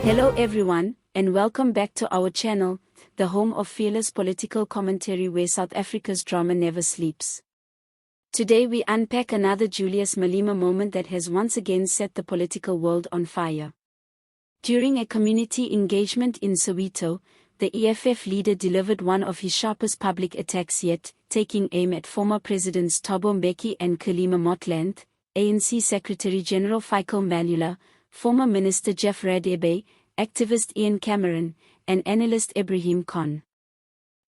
Hello everyone, and welcome back to our channel, the home of fearless political commentary where South Africa's drama never sleeps. Today we unpack another Julius Malema moment that has once again set the political world on fire. During a community engagement in Soweto, the EFF leader delivered one of his sharpest public attacks yet, taking aim at former Presidents Thabo Mbeki and Kgalema Motlanthe, ANC Secretary-General Fikile Mbalula, former Minister Jeff Radebe, activist Ian Cameron, and analyst Ebrahim Khan.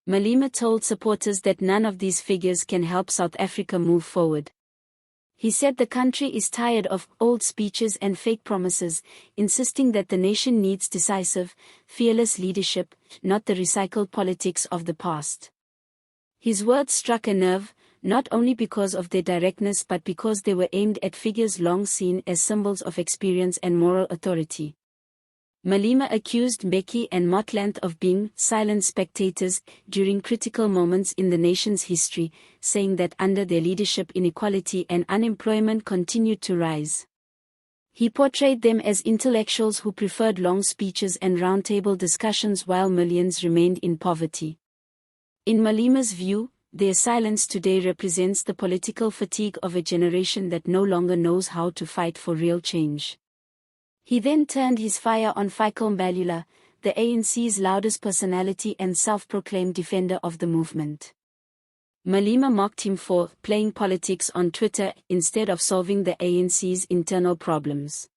Malema told supporters that none of these figures can help South Africa move forward. He said the country is tired of old speeches and fake promises, insisting that the nation needs decisive, fearless leadership, not the recycled politics of the past. His words struck a nerve, not only because of their directness but because they were aimed at figures long seen as symbols of experience and moral authority. Malema accused Mbeki and Motlanthe of being silent spectators during critical moments in the nation's history, saying that under their leadership inequality and unemployment continued to rise. He portrayed them as intellectuals who preferred long speeches and roundtable discussions while millions remained in poverty. In Malema's view, their silence today represents the political fatigue of a generation that no longer knows how to fight for real change. He then turned his fire on Fikile Mbalula, the ANC's loudest personality and self-proclaimed defender of the movement. Malema mocked him for playing politics on Twitter instead of solving the ANC's internal problems.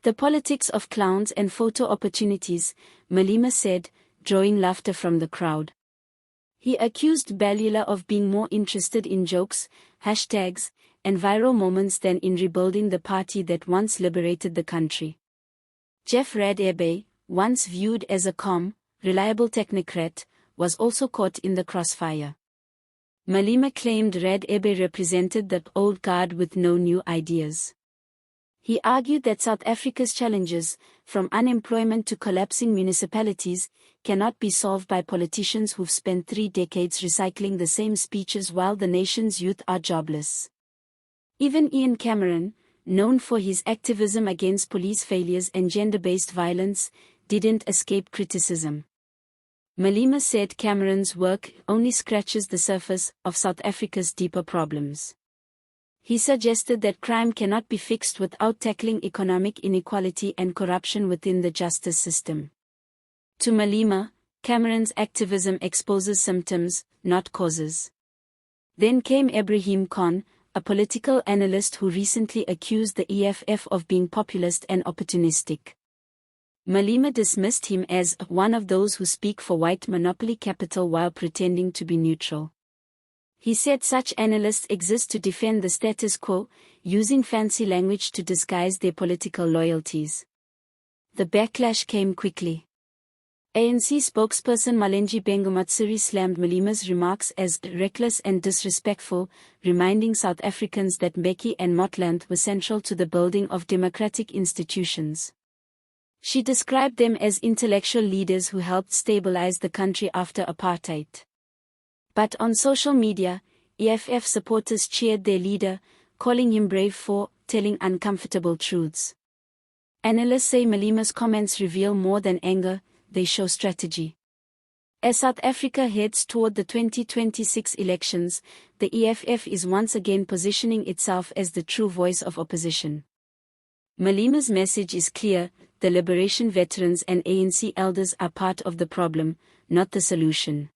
The politics of clowns and photo opportunities, Malema said, drawing laughter from the crowd. He accused Mbalula of being more interested in jokes, hashtags, and viral moments than in rebuilding the party that once liberated the country. Jeff Radebe, once viewed as a calm, reliable technocrat, was also caught in the crossfire. Malema claimed Radebe represented the old guard with no new ideas. He argued that South Africa's challenges, from unemployment to collapsing municipalities, cannot be solved by politicians who've spent 3 decades recycling the same speeches while the nation's youth are jobless. Even Ian Cameron, known for his activism against police failures and gender-based violence, didn't escape criticism. Malema said Cameron's work only scratches the surface of South Africa's deeper problems. He suggested that crime cannot be fixed without tackling economic inequality and corruption within the justice system. To Malema, Cameron's activism exposes symptoms, not causes. Then came Ebrahim Khan, a political analyst who recently accused the EFF of being populist and opportunistic. Malema dismissed him as one of those who speak for white monopoly capital while pretending to be neutral. He said such analysts exist to defend the status quo, using fancy language to disguise their political loyalties. The backlash came quickly. ANC spokesperson Malenji Bengumatsuri slammed Malema's remarks as reckless and disrespectful, reminding South Africans that Mbeki and Motlanthe were central to the building of democratic institutions. She described them as intellectual leaders who helped stabilize the country after apartheid. But on social media, EFF supporters cheered their leader, calling him brave for telling uncomfortable truths. Analysts say Malema's comments reveal more than anger, they show strategy. As South Africa heads toward the 2026 elections, the EFF is once again positioning itself as the true voice of opposition. Malema's message is clear: the liberation veterans and ANC elders are part of the problem, not the solution.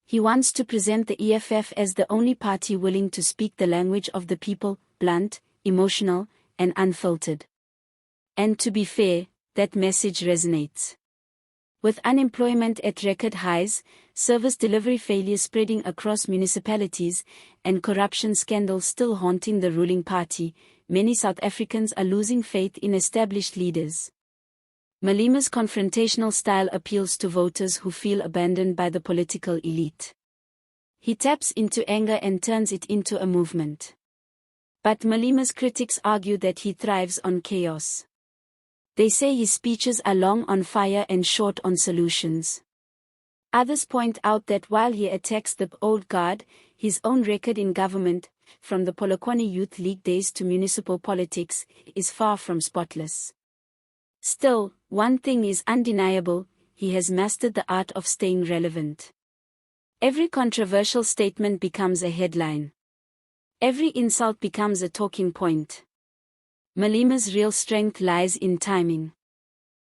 He wants to present the EFF as the only party willing to speak the language of the people, blunt, emotional, and unfiltered. And to be fair, that message resonates. With unemployment at record highs, service delivery failures spreading across municipalities, and corruption scandals still haunting the ruling party, many South Africans are losing faith in established leaders. Malema's confrontational style appeals to voters who feel abandoned by the political elite. He taps into anger and turns it into a movement. But Malema's critics argue that he thrives on chaos. They say his speeches are long on fire and short on solutions. Others point out that while he attacks the old guard, his own record in government, from the Polokwane Youth League days to municipal politics, is far from spotless. Still, one thing is undeniable: he has mastered the art of staying relevant. Every controversial statement becomes a headline. Every insult becomes a talking point. Malema's real strength lies in timing.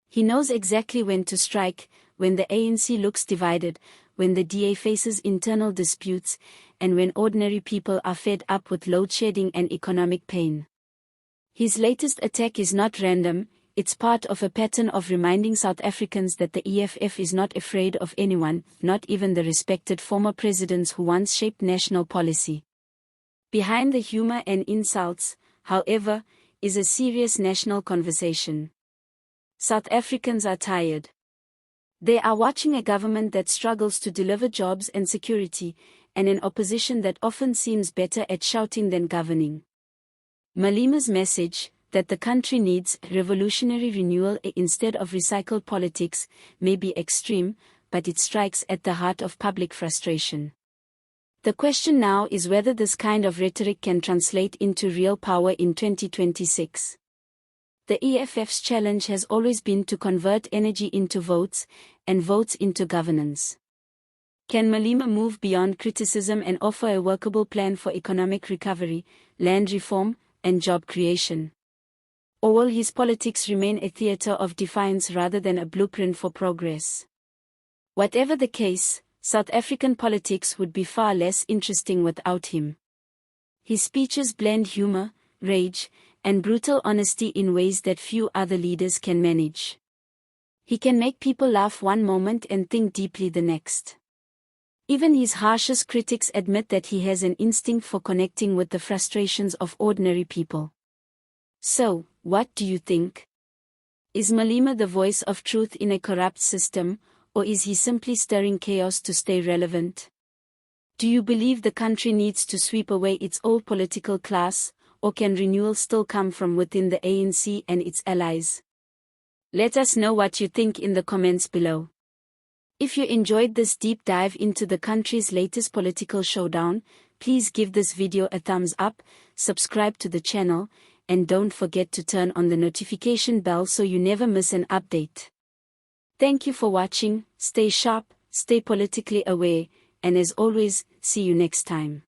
He knows exactly when to strike, when the ANC looks divided, when the DA faces internal disputes, and when ordinary people are fed up with load shedding and economic pain. His latest attack is not random. It's part of a pattern of reminding South Africans that the EFF is not afraid of anyone, not even the respected former presidents who once shaped national policy. Behind the humor and insults, however, is a serious national conversation. South Africans are tired. They are watching a government that struggles to deliver jobs and security, and an opposition that often seems better at shouting than governing. Malema's message, that the country needs revolutionary renewal instead of recycled politics, may be extreme, but it strikes at the heart of public frustration. The question now is whether this kind of rhetoric can translate into real power in 2026. The EFF's challenge has always been to convert energy into votes, and votes into governance. Can Malema move beyond criticism and offer a workable plan for economic recovery, land reform, and job creation? Or will his politics remain a theater of defiance rather than a blueprint for progress? Whatever the case, South African politics would be far less interesting without him. His speeches blend humor, rage, and brutal honesty in ways that few other leaders can manage. He can make people laugh one moment and think deeply the next. Even his harshest critics admit that he has an instinct for connecting with the frustrations of ordinary people. So, what do you think? Is Malema the voice of truth in a corrupt system, or is he simply stirring chaos to stay relevant? Do you believe the country needs to sweep away its old political class, or can renewal still come from within the ANC and its allies? Let us know what you think in the comments below. If you enjoyed this deep dive into the country's latest political showdown, please give this video a thumbs up, subscribe to the channel, and don't forget to turn on the notification bell so you never miss an update. Thank you for watching. Stay sharp, stay politically aware, and as always, see you next time.